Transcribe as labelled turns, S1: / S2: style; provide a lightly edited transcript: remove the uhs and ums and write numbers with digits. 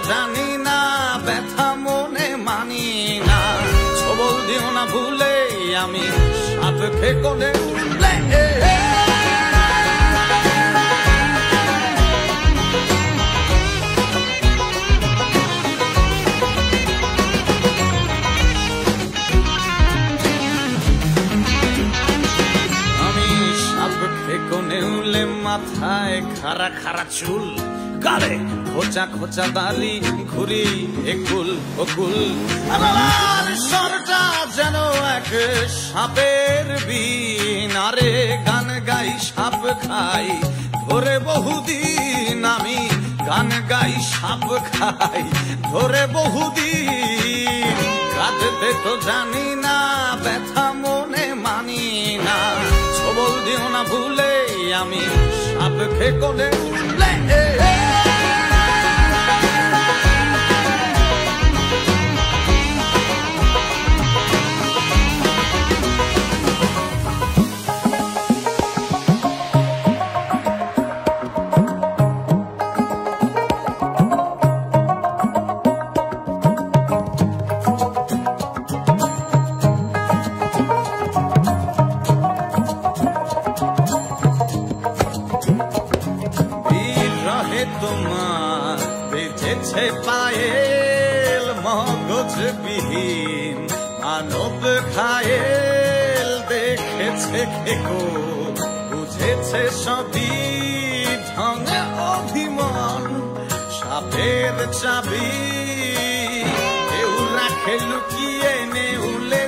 S1: জানি না, ব্যথা মনে মানি না। ছবল দিও না ভুলে, আমি সাপ খেকনে উঠলে। খেকনে উলে, মাথায় খাড়া খাড়া চুল, গালে খোঁচা খোঁচা দালি, ঘুরি একুল ওকুল। আমার স্বরটা যেন এক সাপের বিন, আরে গান গাই সাপ খাই ধরে বহুদিন। আমি গান গাই সাপ খাই ধরে বহুদিন। কাঁদতে তো জানি না, ব্যথা মনে মানি না। ছবল দিও না ভুলে, আমি সাপ খেকনে উঠলে। তোমার বেঁচেছে পায়েল, মগজ বিহীন মানব ঘায়েল। দেখেছে খেকো, বুঝেছে সবই, ঢঙে অভিমান সাপের চাবি। কেউ রাখে লুকিয়ে, নেউলে